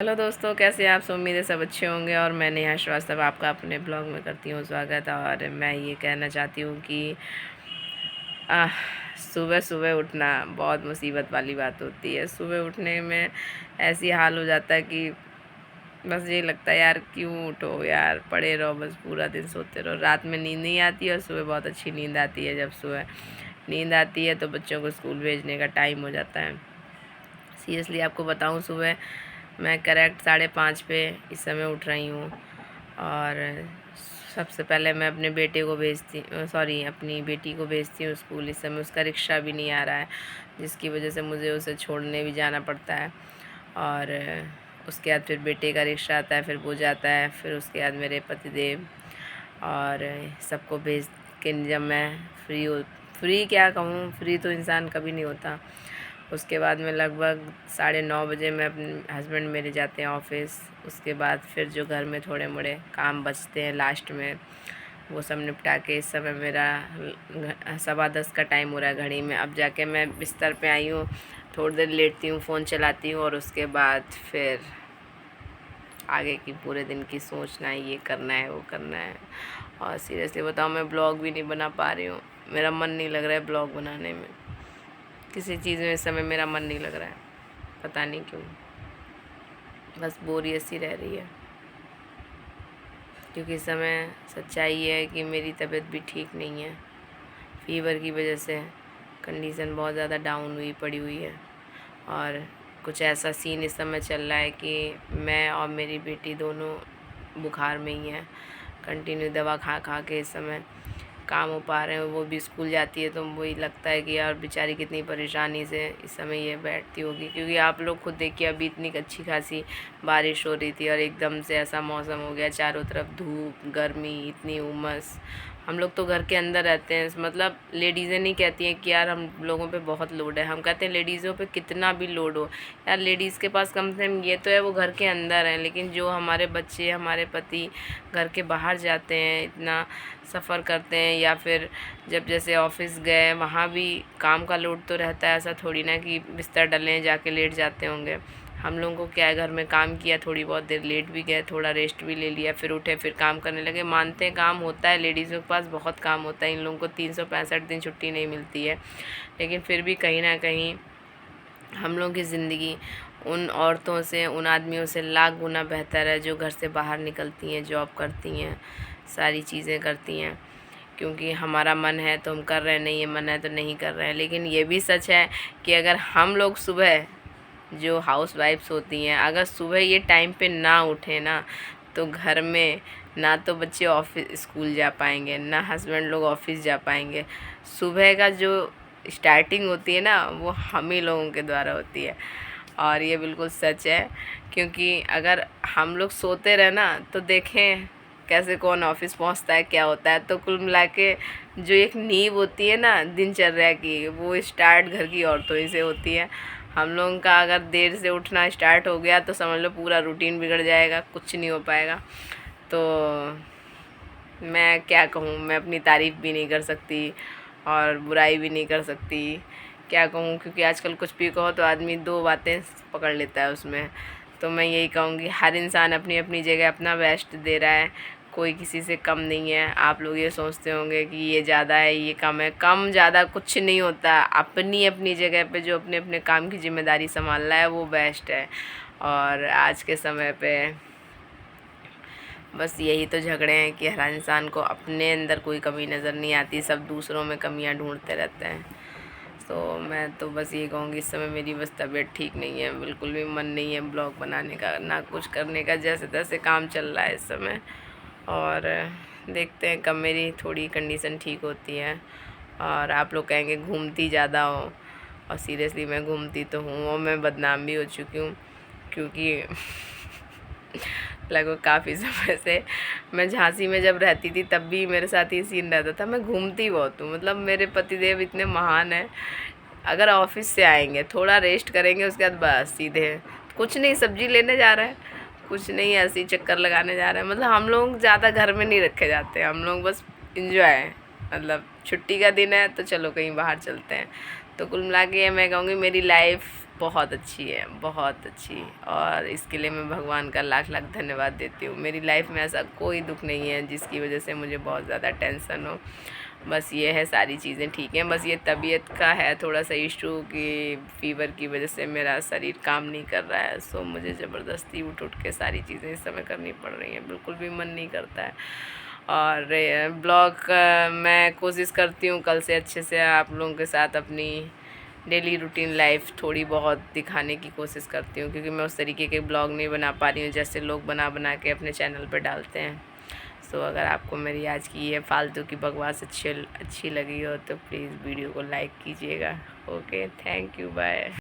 Hello दोस्तों, कैसे हैं आप सब। उम्मीद है सब अच्छे होंगे। और मैं नेहा श्रीवास्तव आपका अपने ब्लॉग में करती हूँ स्वागत। और मैं ये कहना चाहती हूँ कि सुबह सुबह उठना बहुत मुसीबत वाली बात होती है। सुबह उठने में ऐसी हाल हो जाता है कि बस ये लगता है यार क्यों उठो यार, पड़े रहो बस, पूरा दिन सोते रहो। रात में नींद नहीं आती है और सुबह बहुत अच्छी नींद आती है। जब सुबह नींद आती है तो बच्चों को स्कूल भेजने का टाइम हो जाता है। सीरियसली आपको बताऊँ, सुबह मैं करेक्ट 5:30 पे इस समय उठ रही हूँ। और सबसे पहले मैं अपने बेटे को अपनी बेटी को भेजती हूँ स्कूल। इस समय उसका रिक्शा भी नहीं आ रहा है, जिसकी वजह से मुझे उसे छोड़ने भी जाना पड़ता है। और उसके बाद फिर बेटे का रिक्शा आता है, फिर वो जाता है, फिर उसके बाद मेरे पतिदेव और सबको भेज के जब मैं फ्री क्या कहूँ, फ्री तो इंसान कभी नहीं होता। उसके बाद में लगभग 9:30 बजे मैं अपने हस्बैंड मेरे जाते हैं ऑफिस। उसके बाद फिर जो घर में थोड़े मोड़े काम बचते हैं लास्ट में, वो सब निपटा के इस समय मेरा 10:15 का टाइम हो रहा है घड़ी में। अब जाके मैं बिस्तर पे आई हूँ, थोड़ी देर लेटती हूँ, फ़ोन चलाती हूँ और उसके बाद फिर आगे की पूरे दिन की सोचना है, ये करना है वो करना है। और सीरियसली बताऊँ, मैं ब्लॉग भी नहीं बना पा रही हूँ। मेरा मन नहीं लग रहा है ब्लॉग बनाने में। किसी चीज़ में इस समय मेरा मन नहीं लग रहा है, पता नहीं क्यों। बस बोरियत सी रह रही है, क्योंकि इस समय सच्चाई ये है कि मेरी तबीयत भी ठीक नहीं है। फ़ीवर की वजह से कंडीशन बहुत ज़्यादा डाउन हुई पड़ी हुई है। और कुछ ऐसा सीन इस समय चल रहा है कि मैं और मेरी बेटी दोनों बुखार में ही हैं। कंटिन्यू दवा खा खा के इस समय काम हो पा रहे हैं। वो भी स्कूल जाती है तो वही लगता है कि यार बेचारी कितनी परेशानी से इस समय ये बैठती होगी। क्योंकि आप लोग खुद देखिए, अभी इतनी अच्छी खासी बारिश हो रही थी और एकदम से ऐसा मौसम हो गया, चारों तरफ धूप, गर्मी, इतनी उमस। हम लोग तो घर के अंदर रहते हैं, मतलब लेडीज़ें नहीं कहती हैं कि यार हम लोगों पे बहुत लोड है। हम कहते हैं लेडीज़ों पे कितना भी लोड हो यार, लेडीज़ के पास कम से कम ये तो है, वो घर के अंदर हैं। लेकिन जो हमारे बच्चे, हमारे पति घर के बाहर जाते हैं, इतना सफ़र करते हैं, या फिर जब जैसे ऑफिस गए, वहाँ भी काम का लोड तो रहता है। ऐसा थोड़ी ना कि बिस्तर डलें जाके लेट जाते होंगे। हम लोगों को क्या है, घर में काम किया, थोड़ी बहुत देर लेट भी गए, थोड़ा रेस्ट भी ले लिया, फिर उठे, फिर काम करने लगे। मानते हैं काम होता है, लेडीज़ों के पास बहुत काम होता है। इन लोगों को 365 दिन छुट्टी नहीं मिलती है। लेकिन फिर भी कहीं ना कहीं हम लोगों की ज़िंदगी उन औरतों से, उन आदमियों से लाख गुना बेहतर है जो घर से बाहर निकलती हैं, जॉब करती हैं, सारी चीज़ें करती हैं। क्योंकि हमारा मन है तो हम कर रहे हैं, नहीं है मन है तो नहीं कर रहे हैं। लेकिन ये भी सच है कि अगर हम लोग सुबह, जो हाउस वाइफ्स होती हैं, अगर सुबह ये टाइम पे ना उठें ना, तो घर में ना तो बच्चे ऑफिस स्कूल जा पाएंगे, ना हस्बैंड लोग ऑफिस जा पाएंगे। सुबह का जो स्टार्टिंग होती है ना, वो हम ही लोगों के द्वारा होती है। और ये बिल्कुल सच है, क्योंकि अगर हम लोग सोते रहे ना, तो देखें कैसे कौन ऑफिस पहुंचता है, क्या होता है। तो कुल मिला के जो एक नींव होती है ना दिनचर्या की, वो स्टार्ट घर की औरतों ही से होती है। हम लोगों का अगर देर से उठना स्टार्ट हो गया तो समझ लो पूरा रूटीन बिगड़ जाएगा, कुछ नहीं हो पाएगा। तो मैं क्या कहूँ, मैं अपनी तारीफ़ भी नहीं कर सकती और बुराई भी नहीं कर सकती। क्या कहूँ, क्योंकि आजकल कुछ भी कहो तो आदमी दो बातें पकड़ लेता है उसमें। तो मैं यही कहूँगी, हर इंसान अपनी अपनी जगह अपना बेस्ट दे रहा है, कोई किसी से कम नहीं है। आप लोग ये सोचते होंगे कि ये ज़्यादा है, ये कम है। कम ज़्यादा कुछ नहीं होता, अपनी अपनी जगह पे जो अपने अपने काम की जिम्मेदारी संभाल रहा है वो बेस्ट है। और आज के समय पे बस यही तो झगड़े हैं कि हर इंसान को अपने अंदर कोई कमी नज़र नहीं आती, सब दूसरों में कमियां ढूंढते रहते हैं। तो मैं तो बस ये कहूँगी, इस समय मेरी बस तबीयत ठीक नहीं है, बिल्कुल भी मन नहीं है ब्लॉग बनाने का, ना कुछ करने का। जैसे तैसे काम चल रहा है इस समय। और देखते हैं कब मेरी थोड़ी कंडीशन ठीक होती है। और आप लोग कहेंगे घूमती ज़्यादा हो, और सीरियसली मैं घूमती तो हूँ, और मैं बदनाम भी हो चुकी हूँ। क्योंकि लगभग काफ़ी समय से मैं झांसी में जब रहती थी तब भी मेरे साथ ही सीन रहता था। मैं घूमती बहुत हूँ, मतलब मेरे पतिदेव इतने महान हैं। अगर ऑफिस से आएंगे, थोड़ा रेस्ट करेंगे, उसके बाद बस सीधे कुछ नहीं, सब्जी लेने जा रहे हैं, कुछ नहीं, ऐसे ही चक्कर लगाने जा रहे हैं। मतलब हम लोग ज़्यादा घर में नहीं रखे जाते, हम लोग बस इंजॉय, मतलब छुट्टी का दिन है तो चलो कहीं बाहर चलते हैं। तो कुल मिला के मैं कहूँगी मेरी लाइफ बहुत अच्छी है, बहुत अच्छी। और इसके लिए मैं भगवान का लाख लाख धन्यवाद देती हूँ। मेरी लाइफ में ऐसा कोई दुख नहीं है जिसकी वजह से मुझे बहुत ज़्यादा टेंशन हो। बस ये है, सारी चीज़ें ठीक हैं। बस ये तबीयत का है थोड़ा सा इशू कि फ़ीवर की वजह से मेरा शरीर काम नहीं कर रहा है। सो मुझे ज़बरदस्ती उठ उठ के सारी चीज़ें इस समय करनी पड़ रही हैं, बिल्कुल भी मन नहीं करता है। और ब्लॉग मैं कोशिश करती हूँ कल से अच्छे से आप लोगों के साथ अपनी डेली रूटीन लाइफ थोड़ी बहुत दिखाने की कोशिश करती हूँ, क्योंकि मैं उस तरीके के ब्लॉग नहीं बना पा रही हूँ जैसे लोग बना बना के अपने चैनल पर डालते हैं। सो अगर आपको मेरी आज की ये फालतू की बकवास अच्छी लगी हो तो प्लीज़ वीडियो को लाइक कीजिएगा। Okay, thank you, bye.